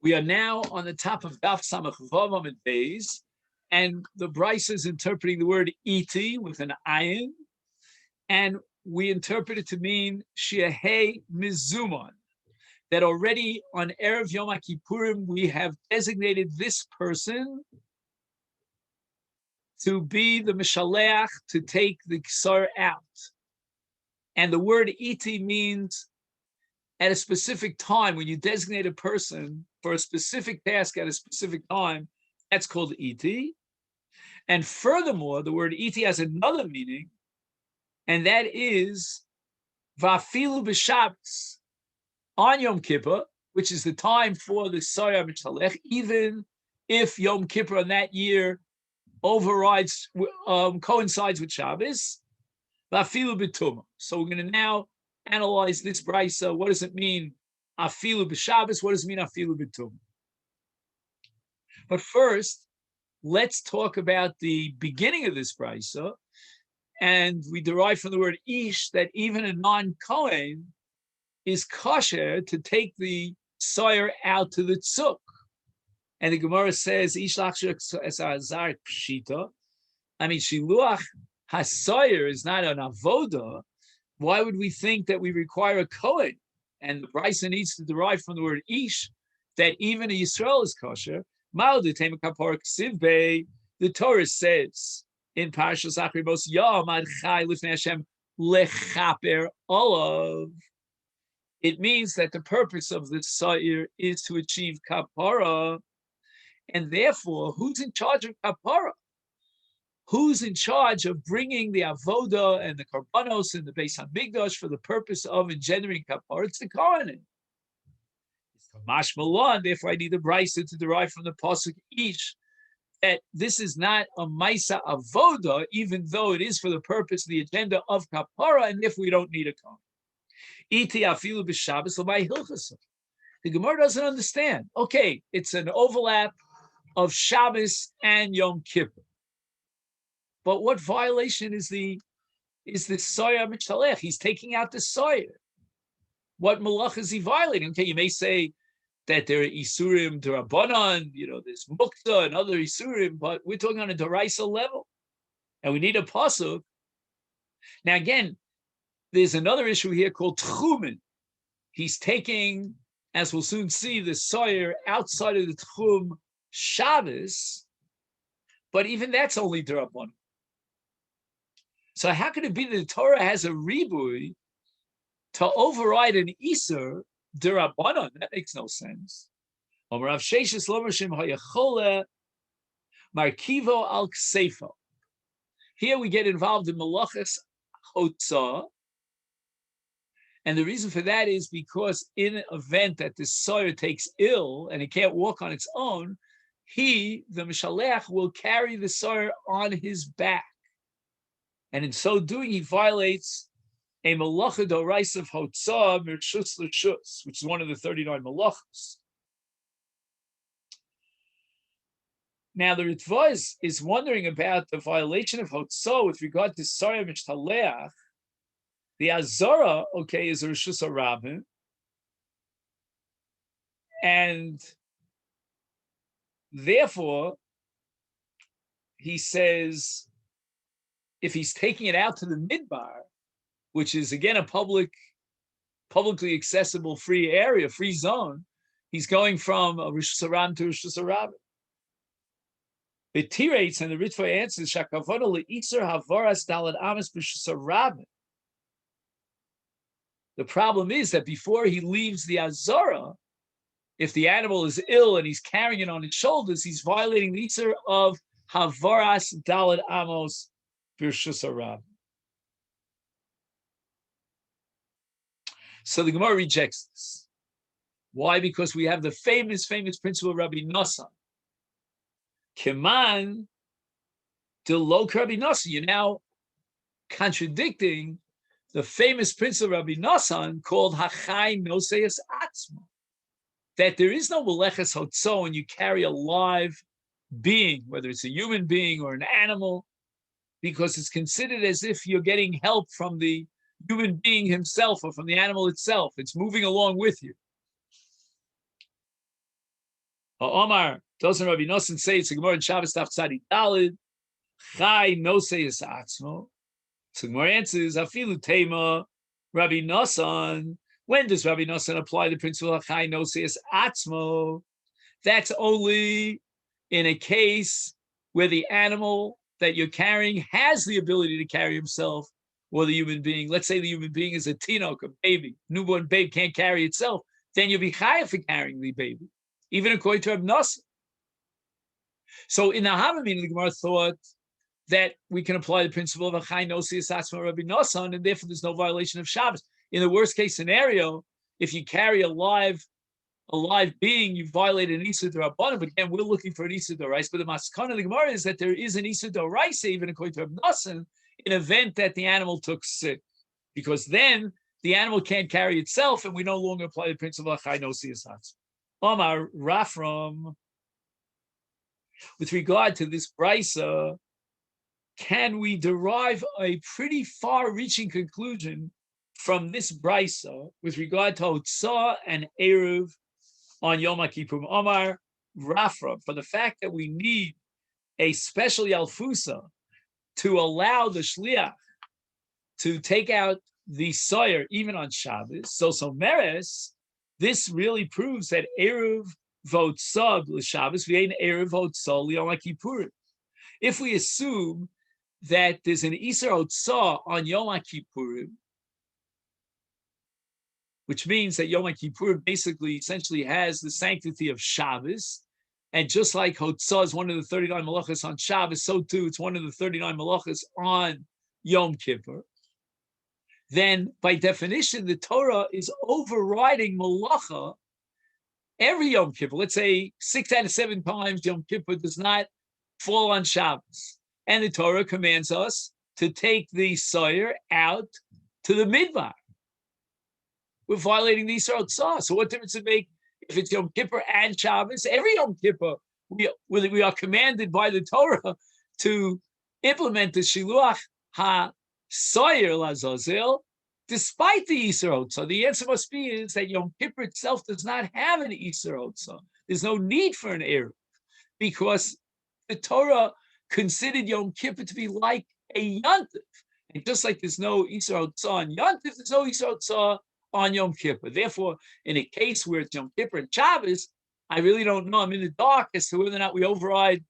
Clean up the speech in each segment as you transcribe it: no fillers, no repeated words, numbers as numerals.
We are now on the top of Daf Samach Vavam and Beis, and the Brisa is interpreting the word iti with an ayin, and we interpret it to mean shiahei mizuman, that already on Erev Yom Kippurim we have designated this person to be the Mishaleach, to take the Ksar out. And the word iti means at a specific time, when you designate a person for a specific task at a specific time, that's called iti. And furthermore, the word iti has another meaning, and that is vafilu b'Shabbos, on Yom Kippur, which is the time for the Soya Mishalech, even if Yom Kippur on that year overrides, coincides with Shabbos, vafilu b'Tumah. So we're going to now analyze this brisa. What does it mean, afilu b'Shabbos? What does it mean, afilu b'Tumah? But first, let's talk about the beginning of this brisa. And we derive from the word ish that even a non-Kohen is kosher to take the soyer out to the tzuk. And the Gemara says, ish lachshir pshita. I mean, shiluach hasoyer is not an avoda. Why would we think that we require a Kohen? And the brisa needs to derive from the word ish that even a Yisrael is kosher. The Torah says in Parashas Achribos, Yom Chai Lifnei Hashem lechaper olav. It means that the purpose of this sa'ir is to achieve kapara, and therefore, who's in charge of kapara? Who's in charge of bringing the avoda and the karbanos and the Beis Hamikdash for the purpose of engendering kapara? It's the Kohanim. Mashma Malon, therefore I need the brisa to derive from the pasuk ish that this is not a maisa avoda, even though it is for the purpose, the agenda of kapara, and if we don't need a kohen. Iti afilu b'Shabbos l'may hilchasa. The Gemara doesn't understand. Okay, it's an overlap of Shabbos and Yom Kippur, but what violation is the soya mishalech? He's taking out the soya. What malach is he violating? Okay, you may say that there are isurim derabanan, there's mukta and other isurim, but we're talking on a deraisa level, and we need a pasuk. Now again, there's another issue here called tchumen. He's taking, as we'll soon see, the soyer outside of the tchum Shabbos, but even that's only derabanan. So how could it be that the Torah has a ribui to override an isur derabanan? That makes no sense. Here we get involved in malachas hotzah, and the reason for that is because in an event that the soyer takes ill and it can't walk on its own, he, the mishalech, will carry the soyer on his back, and in so doing, he violates a malacha d'oraisa of hotzah mirshus l'shus, which is one of the 39 malachas. Now, the Ritva is wondering about the violation of hotzah with regard to soyer mishtaleach. The azara, okay, is a rishus harabim, and therefore he says if he's taking it out to the midbar, which is again a publicly accessible free area, free zone, he's going from a rishus harabim to a rishus harabim. It tirates, and the Ritva answers shakavono leitzer havaras dalad amas b'rishus harabim. The problem is that before he leaves the azara, if the animal is ill and he's carrying it on his shoulders, he's violating the Isser of Havaras Dalad Amos Birshus Harabim. So the Gemara rejects this. Why? Because we have the famous principle of Rabbi Nosson. Keman Delok Rabbi Nosson. You're now contradicting the famous principle of Rabbi Nosson called Hachai Noseis Atzma, that there is no meleches hotzah when you carry a live being, whether it's a human being or an animal, because it's considered as if you're getting help from the human being himself or from the animal itself. It's moving along with you. Omar, doesn't Rabbi Nosson say it's a Gemara in Shabbos Taf Tzadi Dalid? Chai no say is atzmo. So the Gemara answers, Afilu Tema, Rabbi Nosson. When does Rabbi Nosson apply the principle of Chai no say is atzmo? That's only in a case where the animal that you're carrying has the ability to carry himself, or the human being. Let's say the human being is a tinok, a baby. Newborn babe can't carry itself. Then you'll be chayav for carrying the baby, even according to Rabbi Nosson. So in the Havamina, the Gemara thought that we can apply the principle of Achai Nosi Asatzma Rabbi Nosson, and therefore there's no violation of Shabbos. In the worst case scenario, if you carry a live being, you violate an Issa D'Rabbanan. But again, we're looking for an Issa D'Oraisa. But the Maskana of the Gemara is that there is an Issa D'Oraisa, even according to Rabbi Nosson, in event that the animal took sick, because then the animal can't carry itself, and we no longer apply the principle of Achai Nosi Asatzma. Omar Rafram, with regard to this brisa, can we derive a pretty far-reaching conclusion from this brisa with regard to Hotzah and Eruv on Yom Kippur? Omar Rafra, for the fact that we need a special Yalfusa to allow the Shliach to take out the Sawyer even on Shabbos. So Meres, this really proves that Eruv Votzah l'Shabbos v'ein Eruv Votzah l'Yom Kippur. If we assume that there's an Isser Hotzah on Yom Kippur, which means that Yom Kippur basically essentially has the sanctity of Shabbos, and just like Hotzah is one of the 39 malachas on Shabbos, so too it's one of the 39 malachas on Yom Kippur, then by definition the Torah is overriding malacha every Yom Kippur. Let's say 6 out of 7 times Yom Kippur does not fall on Shabbos. And the Torah commands us to take the Sawyer out to the Midbar. We're violating the Yisrael Tzah. So what difference does it make if it's Yom Kippur and Shabbos? Every Yom Kippur, we are commanded by the Torah to implement the Shiluach HaSawyer Lazazel, despite the Yisrael Tzah. The answer must be is that Yom Kippur itself does not have an Yisrael Tzah. There's no need for an Eruv, because the Torah considered Yom Kippur to be like a Yontif. And just like there's no Yisrael Tzah on Yontif, there's no Yisrael Tzah on Yom Kippur. Therefore, in a case where it's Yom Kippur and Shabbos, I really don't know. I'm in the dark as to whether or not we override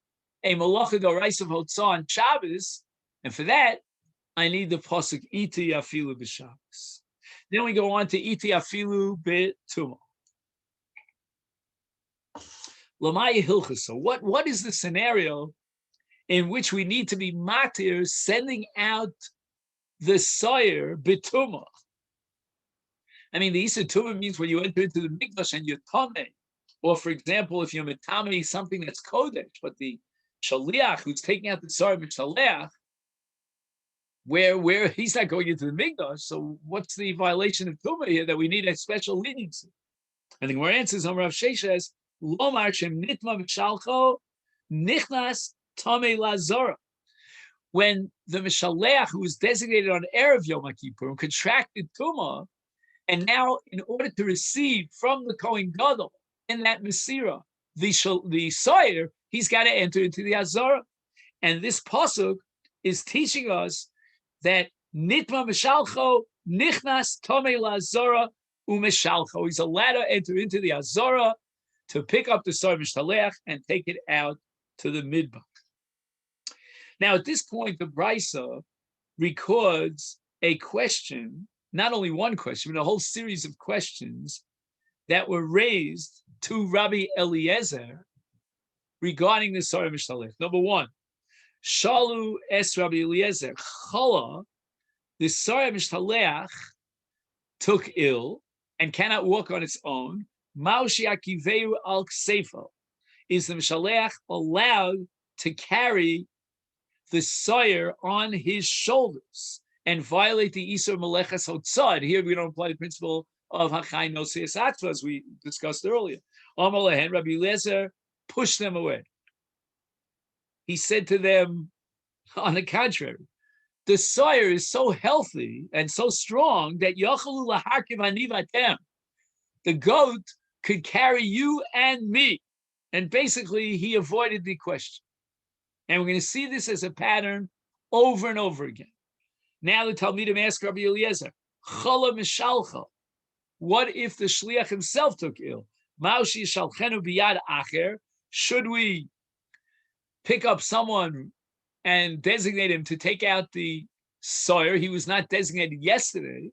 a Malacha D'Oraisa of Hotzah on Shabbos. And for that, I need the pasuk Iti Afilu b'Shabbos. Then we go on to Iti Afilu b'Tumah. Lamaya Hilchas. So what is the scenario in which we need to be matir sending out the Sawyer b'Tumah? I mean, the Issa Tumah means when you enter into the Mikdash and you're Tameh, or for example, if you're Metameh something that's Kodesh, but the Shaliach who's taking out the Sawyer b'Shaliach, where he's not going into the Mikdash, so what's the violation of Tumah here that we need a special leniency? And the Gemara answers, Rav Sheshes, Lomar Shem Nitma V'Shalcho Nichnas Tameh Lazora. When the Mishaleach, who was designated on Erev Yom Kippur, contracted Tumah, and now in order to receive from the Kohen Gadol in that Mesira, the Sawyer, he's got to enter into the Azara. And this pasuk is teaching us that Nitma Mishalcho Nichnas Tameh Lazora Umeshalcho. He's allowed to enter into the Azara to pick up the Sawyer Mishaleach and take it out to the Midbar. Now, at this point, the Brisa records a question, not only one question, but a whole series of questions that were raised to Rabbi Eliezer regarding the Sawyer Mishtalech. Number one, Shalu es Rabbi Eliezer, Chala, the Sawyer Mishtalech took ill and cannot walk on its own. Maushi Akiveu al Ksefo. Is the Mishalech allowed to carry the Sawyer on his shoulders and violate the Isur Meleches Hotzah? Here we don't apply the principle of Hachai Nosias Atzva, as we discussed earlier. Amar lehen, Rabbi Eliezer pushed them away. He said to them, on the contrary, the Sawyer is so healthy and so strong that Yachalu Laharkiv Anivatem, the goat could carry you and me. And basically, he avoided the question. And we're going to see this as a pattern over and over again. Now the Talmidim ask Rabbi Eliezer, Chala mishalcha. What if the shliach himself took ill? Maushi shalchenu biyad acher. Should we pick up someone and designate him to take out the sawyer? He was not designated yesterday.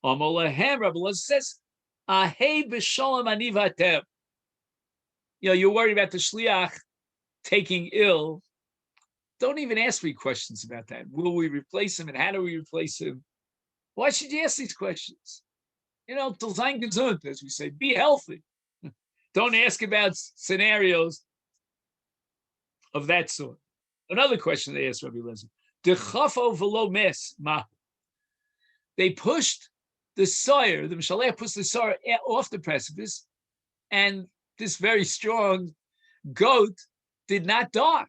Amolahem, Rabbi Eliezer says, Ahei b'shalom anivatem. You're worried about the shliach taking ill. Don't even ask me questions about that. Will we replace him and how do we replace him? Why should you ask these questions? Till sein gesund, as we say, be healthy. Don't ask about scenarios of that sort. Another question they asked Rabbi Eliezer. Dechafo v'lo mes ma. They pushed the sawyer, the Mishalech pushed the sawyer off the precipice, and this very strong goat did not die.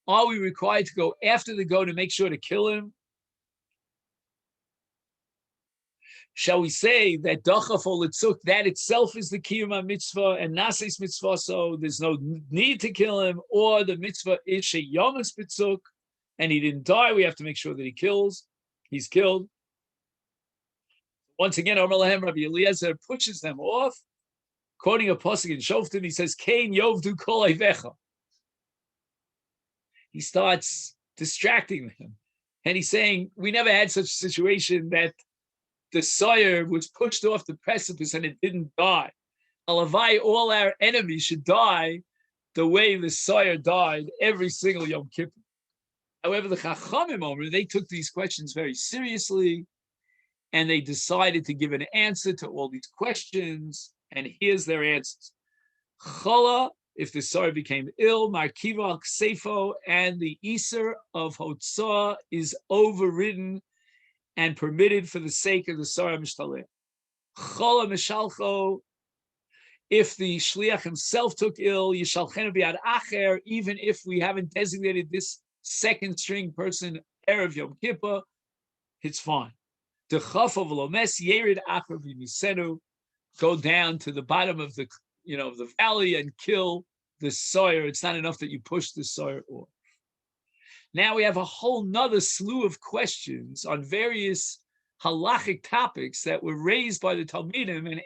Are we required to go after the goat to make sure to kill him? Shall we say that dachafol litzuk, that itself is the kiyuma mitzvah and nasis mitzvah, so there's no need to kill him, or the mitzvah is sheyomas mitzuk, and he didn't die, we have to make sure that he's killed. Once again, Amar Lahem, Rabbi Eliezer pushes them off, quoting a pasuk in Shoftim, he says, Kain yovdu kol eivecha. He starts distracting them, and he's saying, we never had such a situation that the sawyer was pushed off the precipice and it didn't die. Alavai, all our enemies should die the way the sawyer died every single Yom Kippur. However, the Chachamim, they took these questions very seriously, and they decided to give an answer to all these questions, and here's their answers. Chala, if the sawyer became ill, Markiva al-Ksefo, and the Iser of Hotzah is overridden and permitted for the sake of the Sarah Mishtaleh. Chala Mishalcho, if the Shliach himself took ill, Yishalchenu B'yad Acher, even if we haven't designated this second string person, Erev Yom Kippur, it's fine. Dechafa V'lomes Yerid Acher V'misenu, go down to the bottom of the valley and kill the sawyer. It's not enough that you push the sawyer off. Now we have a whole nother slew of questions on various halachic topics that were raised by the Talmidim and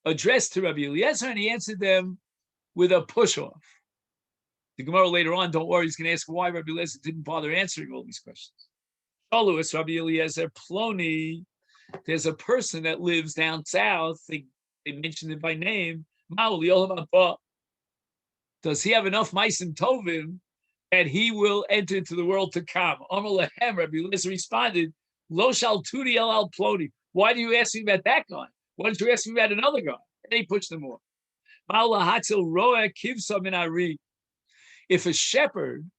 addressed to Rabbi Eliezer, and he answered them with a push-off. The Gemara later on, don't worry, he's going to ask why Rabbi Eliezer didn't bother answering all these questions. Shaluas, Rabbi Eliezer, Ploni, there's a person that lives down south, they mentioned it by name, does he have enough Maisim Tovim that he will enter into the world to come? Amar Lahem, Rabbi Eliezer responded, Lo shaltuni el al Ploni. Why do you ask me about that guy? Why don't you ask me about another guy? And he pushed them off. If a shepherd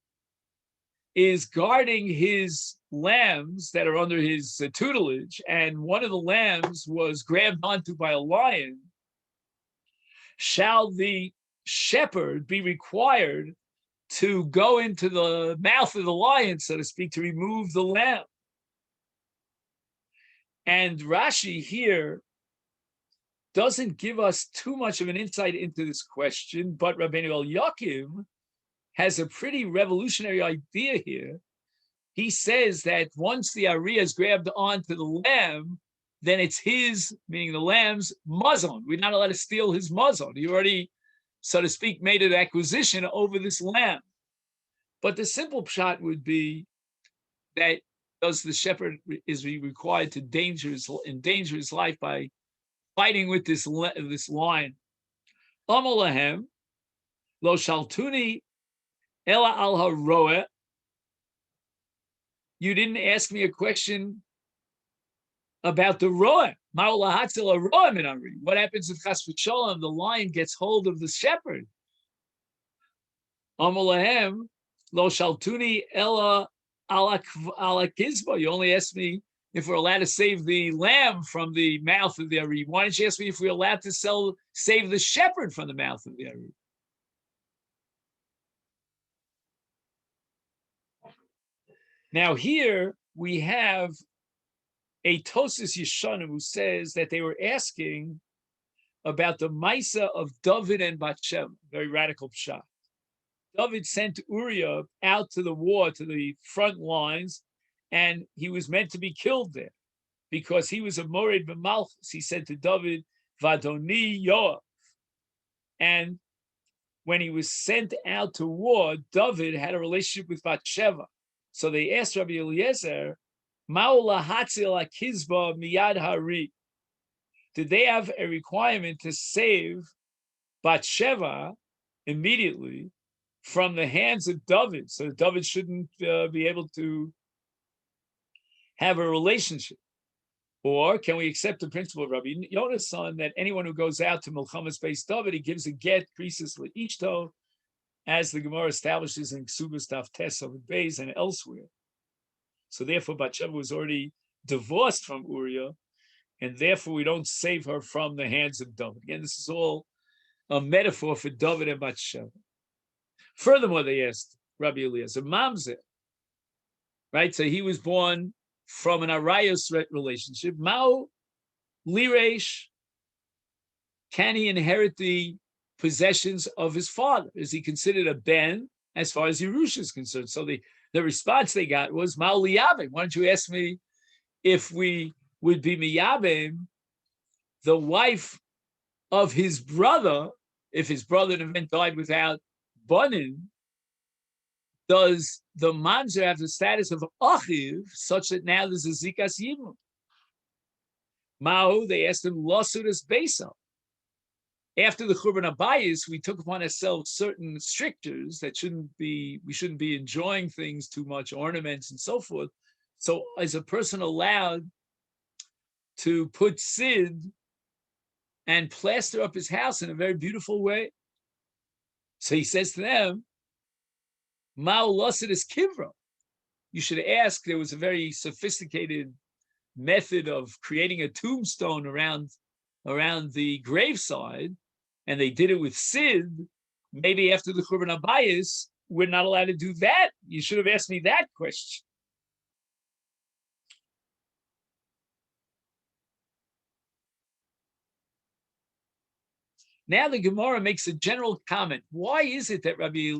is guarding his lambs that are under his tutelage, and one of the lambs was grabbed onto by a lion, shall the shepherd be required to go into the mouth of the lion, so to speak, to remove the lamb? And Rashi here doesn't give us too much of an insight into this question, but Rabbeinu Eliakim has a pretty revolutionary idea here. He says that once the Ari is grabbed onto the lamb, then it's his, meaning the lamb's, mazon. We're not allowed to steal his mazon. He already, so to speak, made an acquisition over this lamb. But the simple pshat would be that does the shepherd is he required to endanger his life by fighting with this lion? Amalahem lo shaltuni ela al haroeh. You didn't ask me a question about the roeh. What happens if chas v'sholom the lion gets hold of the shepherd? Amalahem lo shaltuni ela ala kizba. You only asked me if we're allowed to save the lamb from the mouth of the Ari. Why didn't you ask me if we're allowed to save the shepherd from the mouth of the Ari? Now here we have a Tosis Yeshanim who says that they were asking about the Maisa of David and Bathsheba, very radical pshat. David sent Uriah out to the war, to the front lines, and he was meant to be killed there because he was a morid b'malchus. He said to David, "Vadoni Yoav," and when he was sent out to war, David had a relationship with Bathsheba. So they asked Rabbi Eliezer, "Ma'ula hatzil akizba miyad hari." Did they have a requirement to save Bathsheba immediately from the hands of David, so David shouldn't be able to have a relationship? Or can we accept the principle of Rabbi Yona's son that anyone who goes out to Milchamas Beis David, he gives a get, creases Le'ishto, as the Gemara establishes in Ksubas Daf Tes of Beis and elsewhere. So therefore, Bathsheba was already divorced from Uriah, and therefore we don't save her from the hands of David. Again, this is all a metaphor for David and Bathsheba. Furthermore, they asked Rabbi Eliezer, Mamzer, right? So he was born from an Arayos relationship. Mao Liresh, can he inherit the possessions of his father? Is he considered a ben as far as Yerusha is concerned? So the response they got was, Mao Liyabim. Why don't you ask me if we would be Miyabim, the wife of his brother, if his brother in event died without Banin, does the mamzer have the status of achiv such that now there's a zikas yibum? Ma'u, they asked him, lasudas beisa. After the Churban Abayis, we took upon ourselves certain strictures that we shouldn't be enjoying things too much, ornaments and so forth. So is a person allowed to put sid and plaster up his house in a very beautiful way? So he says to them, Ma'u lasid is kivra. You should ask, there was a very sophisticated method of creating a tombstone around the graveside, and they did it with sid. Maybe after the Churban Abayis, we're not allowed to do that. You should have asked me that question. Now the Gemara makes a general comment. Why is it that Rabbi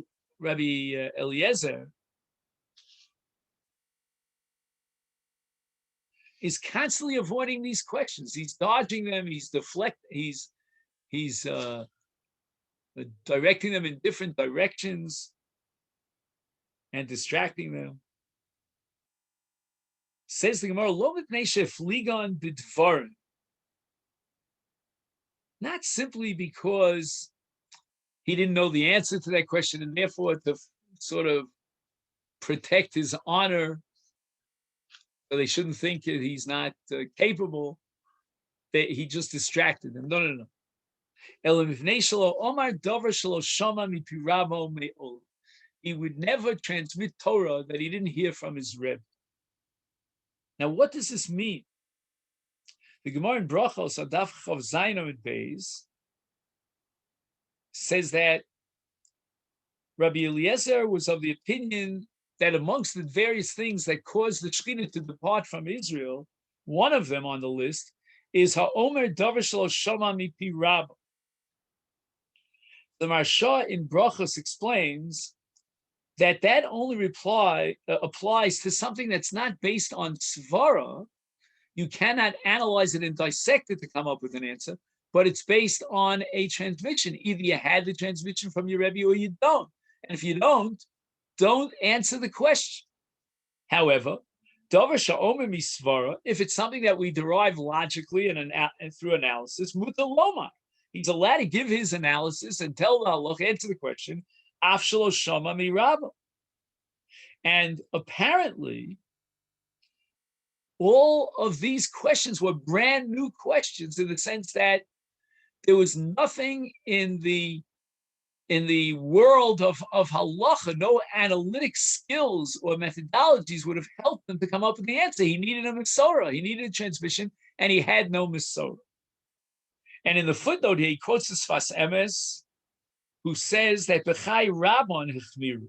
Eliezer is constantly avoiding these questions? He's dodging them. He's deflecting. He's directing them in different directions and distracting them. Says the Gemara, Lo mipnei shefligan b'dvarim. Not simply because he didn't know the answer to that question, and therefore to sort of protect his honor, so they shouldn't think that he's not capable, that he just distracted them. No. He would never transmit Torah that he didn't hear from his Rebbe. Now, what does this mean? The Gemara in Brachos, Adaf Chav Zayin Amud Beis, says that Rabbi Eliezer was of the opinion that amongst the various things that caused the Shekhinah to depart from Israel, one of them on the list is Ha'omer Davar Shelo Shama Mipi Rabba. The Marsha in Brachos explains that only applies to something that's not based on svara. You cannot analyze it and dissect it to come up with an answer, but it's based on a transmission. Either you had the transmission from your Rebbe or you don't. And if you don't answer the question. However, davar sha'omer misvara, if it's something that we derive logically and through analysis, mutar lomar. He's allowed to give his analysis and tell the halach, answer the question, af shelo shama mi rabba. And apparently, all of these questions were brand new questions in the sense that there was nothing in the world of halacha, no analytic skills or methodologies would have helped him to come up with the answer. He needed a Masorah, he needed a transmission, and he had no Masorah. And in the footnote here, he quotes the Sfas Emes, who says that B'chai Rabban Hichmiru,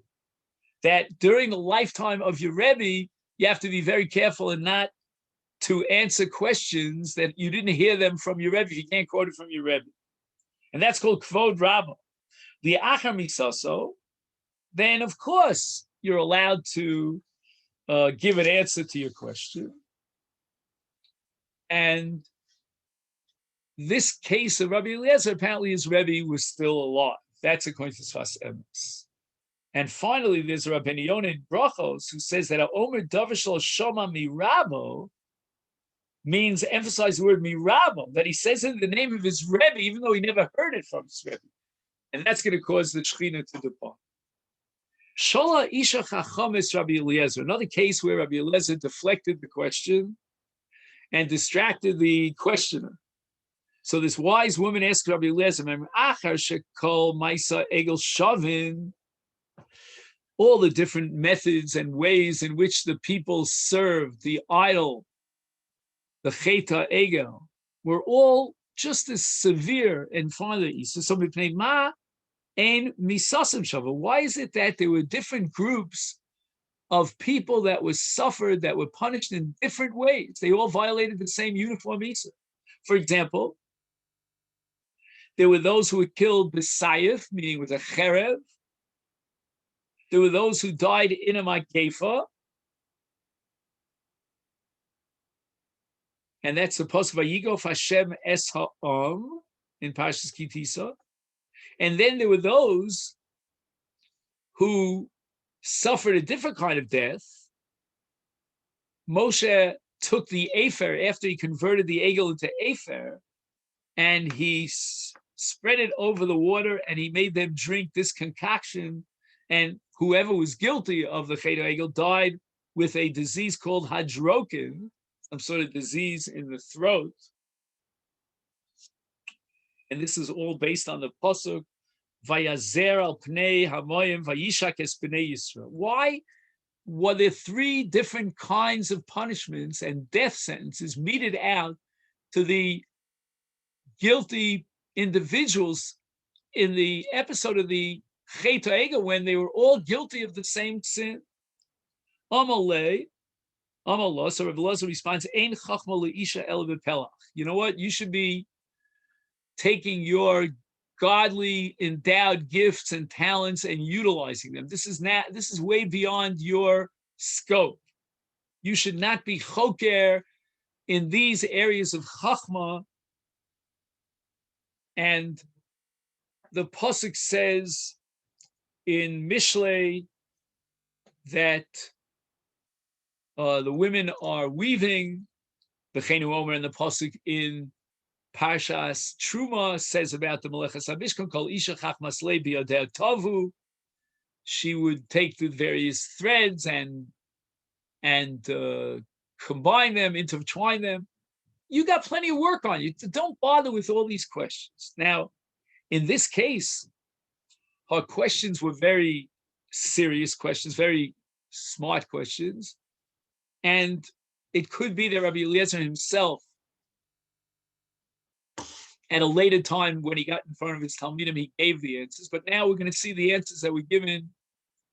that during the lifetime of your Rebbe, you have to be very careful and not to answer questions that you didn't hear them from your Rebbe. You can't quote it from your Rebbe. And that's called Kvod Rabba. The Achar Misaso, then of course you're allowed to give an answer to your question. And this case of Rabbi Eliezer, apparently his Rebbe was still alive. That's according to Sfas Emes. And finally, there's Rabbi Yona in Brachos who says that Omer Davashal Shoma Mirabo means emphasize the word Mirabo, that he says in the name of his Rebbe, even though he never heard it from his Rebbe. And that's going to cause the Shechina to depart. Shola Isha Chachamis Rabbi Eliezer, another case where Rabbi Eliezer deflected the question and distracted the questioner. So this wise woman asked Rabbi Eliezer, Achar Shekol Maisa Egel Shavin, all the different methods and ways in which the people served the idol, the Cheta Egel, were all just as severe and finally. So somebody played Ma and Misasim Shava. Why is it that there were different groups of people that were suffered, that were punished in different ways? They all violated the same uniform Isa. For example, there were those who were killed b'sayif, meaning with a cherev. There were those who died in a magefa. And that's the post Vayigof Hashem es ha'am in Parshas Kitisa. And then there were those who suffered a different kind of death. Moshe took the Afer after he converted the Egel into Afer, and he spread it over the water, and he made them drink this concoction. And whoever was guilty of the Chet Egel died with a disease called hadrokin, some sort of disease in the throat. And this is all based on the pasuk, Vayazer al pnei hamoyim vayishak es pnei Yisrael. Why were there three different kinds of punishments and death sentences meted out to the guilty individuals in the episode of the Chet Egel when they were all guilty of the same sin? Amalei, Amallah. So Rabbi Elazar responds, Ein chachma leisha el b'pelach. You know what? You should be taking your godly endowed gifts and talents and utilizing them. This is way beyond your scope. You should not be choker in these areas of chachma. And the pasuk says in Mishlei that the women are weaving. B'cheinu Omer, and the pasuk in Parshas Truma says about the Melechas HaMishkan, Kol Isha Chachmas Le B'Yodeh Tavu. She would take the various threads and combine them, intertwine them. You got plenty of work on you. Don't bother with all these questions. Now, in this case, her questions were very serious questions, very smart questions. And it could be that Rabbi Eliezer himself, at a later time when he got in front of his Talmidim, he gave the answers. But now we're going to see the answers that were given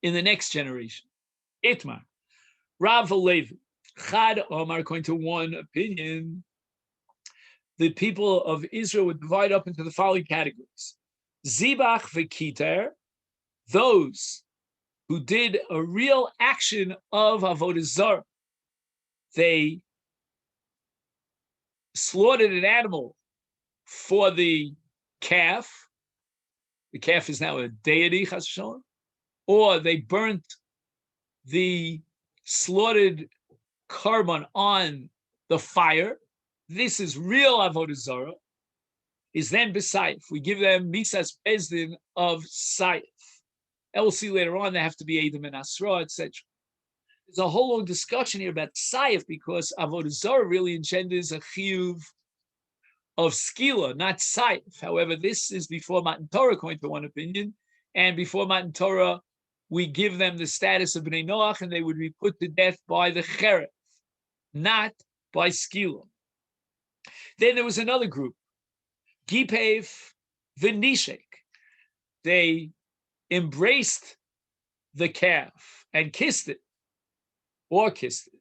in the next generation. Itmar, Rav Levi, Chad Omar, according to one opinion, the people of Israel would divide up into the following categories. Zibach v'kiter, those who did a real action of Avodah Zarah. They slaughtered an animal for the calf. The calf is now a deity, chas v'shalom, or they burnt the slaughtered carbon on the fire. This is real avodah zarah. Is then b'sayif. We give them misas bezdin of sayif. And we'll see later on they have to be edim and asra, etc. There's a whole long discussion here about sayif because avodah zarah really engenders a chiyuv of skila, not sayif. However, this is before Matan Torah, according to one opinion, and before Matan Torah, we give them the status of Bnei Noach, and they would be put to death by the cheref, not by skila. Then there was another group, Gipev v'nishek. They embraced the calf and kissed it, or kissed it.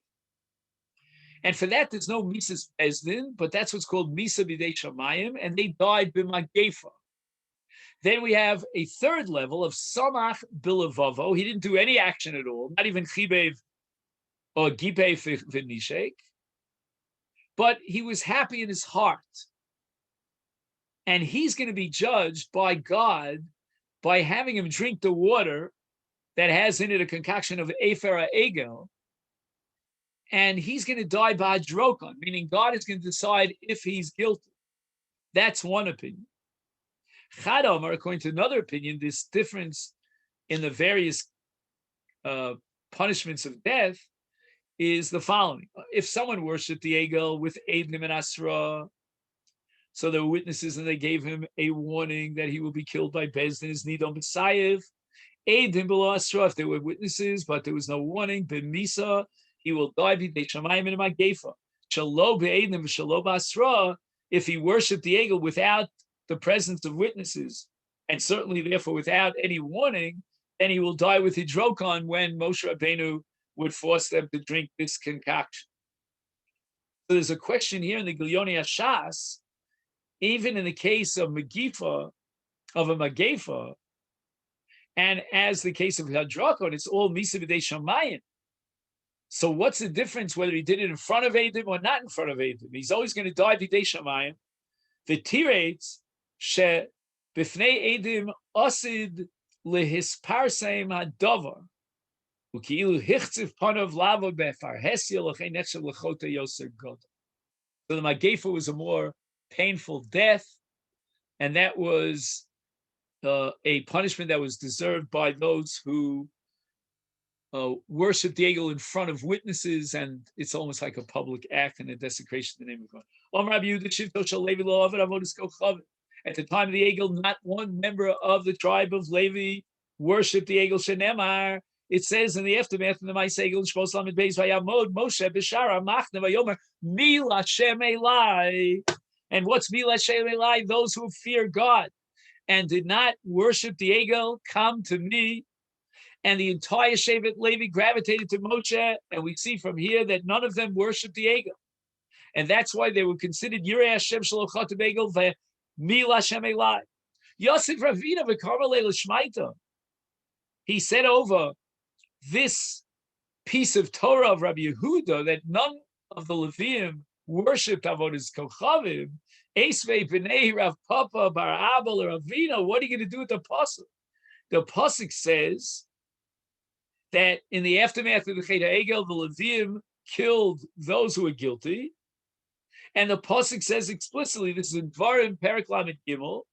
And for that, there's no Misas Bezdin, but that's what's called Misa B'dei Shamayim, and they died b'magefa. Then we have a third level of samach bilavovo. He didn't do any action at all, not even chibev or gipei v'nishek, but he was happy in his heart. And he's going to be judged by God by having him drink the water that has in it a concoction of Efer Egel, and he's going to die by Drokon, meaning God is going to decide if he's guilty. That's one opinion. Chadamar, according to another opinion, this difference in the various punishments of death is the following. If someone worshipped the Egel with Eidim and Asra, so there were witnesses and they gave him a warning that he will be killed by Bezdin's Nidon B'Sayev, Eidim below Asra, if there were witnesses, but there was no warning, B'Misa, he will die b'dei Shamayim and Magefa. Shalo b'Eidim v'shalo b'Asra, if he worshipped the Egel without the presence of witnesses, and certainly therefore without any warning, then he will die with hidrokon when Moshe Rabbeinu would force them to drink this concoction. So there's a question here in the Gilyoni Hashas, even in the case of Magifa, of a Magefa, and as the case of Hadrakon, it's all Misa B'dei Shamayim. So what's the difference whether he did it in front of Eidim or not in front of Eidim? He's always going to die B'dei Shamayim. The Tirates she b'fnei Eidim osid lehisparseim hadavar uki'ilu hichtzif panav lavo befarhesia l'chein nechshav l'chota yoser god. So the Magefa was a more painful death, and that was a punishment that was deserved by those who worship the Egel in front of witnesses, and it's almost like a public act and a desecration of the name of God. At the time of the Egel, not one member of the tribe of Levi worshipped the Egel Shenemar. It says in the aftermath of the Masechet Egel, Shmos Lamed Beis Vayamod Moshe B'Shara Machne Vayomer Mila Shem Elai. And what's Mila Shem Elai? Those who fear God and did not worship the Egel, come to me. And the entire Shevet Levi gravitated to Moshe, and we see from here that none of them worshipped the Egel. And that's why they were considered Yirei Hashem Shalochot Egel Ve'Mila Hashem Elai. Yosef Ravina V'Karmalei L'Shmaita. He said over this piece of Torah of Rabbi Yehuda that none of the Leviim worshipped Avodas Kochavim. Esvei B'nei Rav Papa Bar Abel or Ravina. What are you going to do with the pasuk? The pasuk says that in the aftermath of the Chet HaEgel, the Leviim killed those who were guilty. And the pasuk says explicitly, this is in Dvarim Perek Lamed Gimel,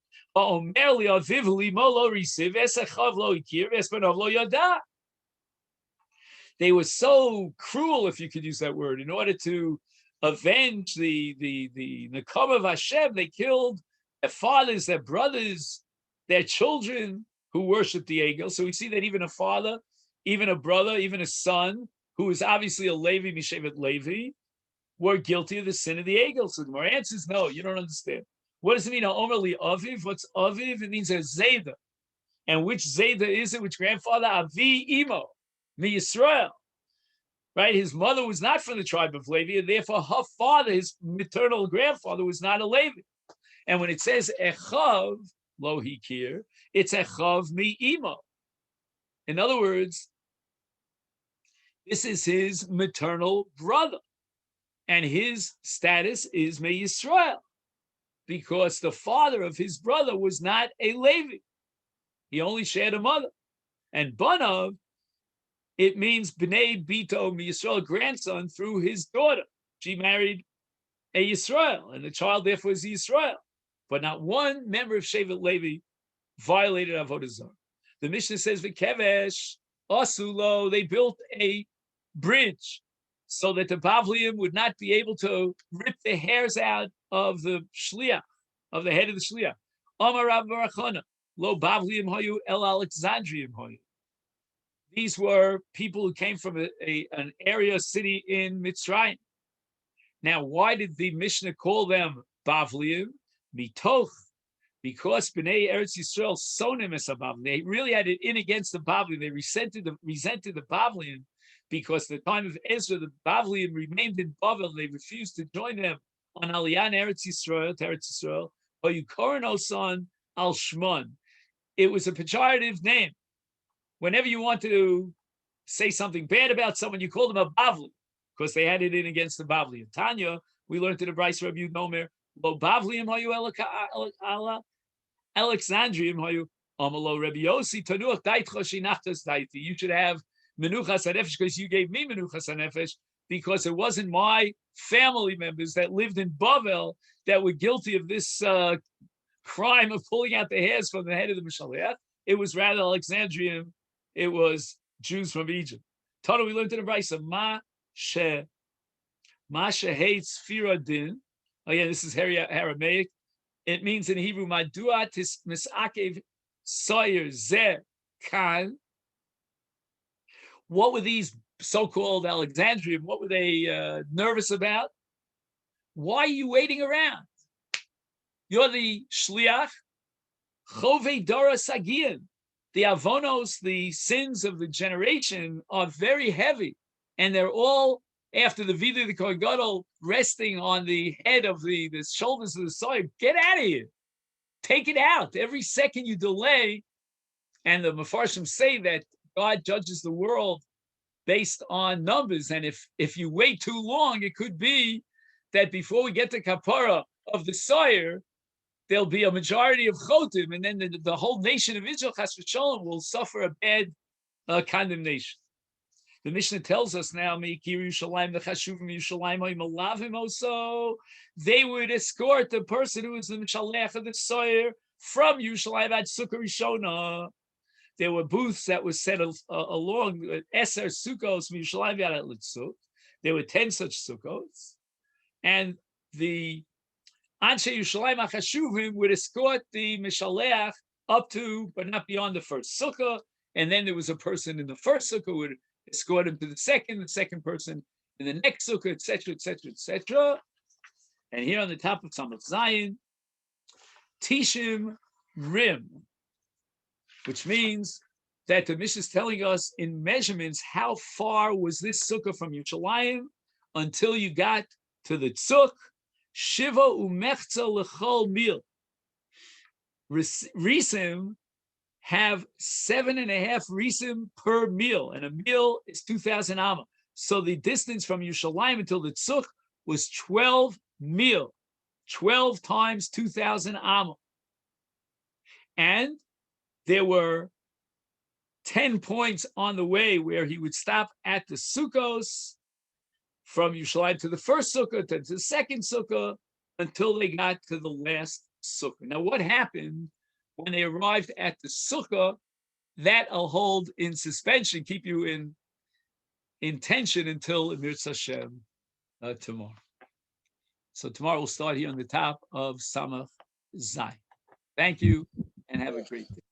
they were so cruel, if you could use that word, in order to avenge the Nakam of Hashem. They killed their fathers, their brothers, their children who worshipped the Egel. So we see that even a father, even a brother, even a son, who is obviously a Levi, Mishevet Levi, were guilty of the sin of the Egel. So the more answers, no, you don't understand. What does it mean? Omerli Aviv? What's Aviv? It means a Zayda. And which Zayda is it? Which grandfather? Avi Imo, Mi Yisrael. Right? His mother was not from the tribe of Levi, and therefore her father, his maternal grandfather, was not a Levi. And when it says Echav, lo hikir, it's Echav Mi Imo. In other words, this is his maternal brother. And his status is Mi Yisrael, because the father of his brother was not a Levi. He only shared a mother. And Banav, it means B'nei Bito Mi Yisrael, grandson, through his daughter. She married a Yisrael, and the child therefore is Yisrael. But not one member of Shevet Levi violated Avodah Zarah. The Mishnah says, V'kevesh, Asulo, they built a bridge so that the Bavliim would not be able to rip the hairs out of the Shliach, of the head of the Shliach. Amar Rav Barachana, lo Bavliim hayu el Alexandrium hayu. These were people who came from an area, city in Mitzrayim. Now, why did the Mishnah call them Bavliim? Mitoch, because Bnei Eretz Yisrael sonim es Bavliim. They really had it in against the Bavliim. They resented the Bavliim because at the time of Ezra, the Bavliim remained in Bavel. They refused to join them on Aliyah Eretz Yisrael, to Eretz Yisrael. Or you Koronosan al Shmon. it was a pejorative name. Whenever you want to say something bad about someone, you call them a Bavli, because they had it in against the Bavli. In Tanya, we learned in the Bryce Rabbi Nomer, Lo Bavliim hayu ala Alexandrium hayu amalo Rabbi Yossi tanuach daitcha shinachtas daiti. You should have menuchas hanefesh because you gave me menuchas hanefesh, because it wasn't my family members that lived in Bavel that were guilty of this crime of pulling out the hairs from the head of the Mishaleach. It was rather Alexandrium. It was Jews from Egypt. Tana, we learned in the Brisa, Masha hates Firadin. Again, this is Aramaic. It means in Hebrew, Madua tis misakev soyer zer kan. What were these so-called Alexandrian? What were they nervous about? Why are you waiting around? You're the shliach, chove dora sagian. The avonos, the sins of the generation, are very heavy, and they're all after the vida the Kohen Gadol resting on the head of the shoulders of the soil. Get out of here, take it out. Every second you delay, and the Mefarshim say that God judges the world based on numbers, and if you wait too long, it could be that before we get to kapara of the soyer, there'll be a majority of chotim, and then the whole nation of Israel, chas v'sholom, will suffer a bad condemnation. The Mishnah tells us now, they would escort the person who is the Mishalech of the Soyer from Yerushalayim at Sukkah Rishona. There were booths that were set along Eser Sukkos from Yerushalayim at Litzuk. There were 10 such sukkos, and the Anshe Yerushalayim HaChashuvim would escort the Mishaleach up to, but not beyond the first sukkah, and then there was a person in the first sukkah who would escort him to the second person in the next sukkah, etc., etc., etc. And here on the top of Samach Zion, Tishim Rim, which means that the Mishnah is telling us in measurements how far was this sukkah from Yerushalayim until you got to the tzuk. Shiva umechza lechol mil. Risim have 7.5 risim per meal, and a meal is 2,000 amma. So the distance from Yerushalayim until the tzuk was 12 mil, 12 times 2,000 amma. And there were 10 points on the way where he would stop at the sukkos, from Yerushalayim to the first sukkah, to the second sukkah, until they got to the last sukkah. Now, what happened when they arrived at the sukkah? That'll hold in suspension, keep you in tension until Mirz Hashem tomorrow. So tomorrow we'll start here on the top of Samach Zayin. Thank you, and have a great day.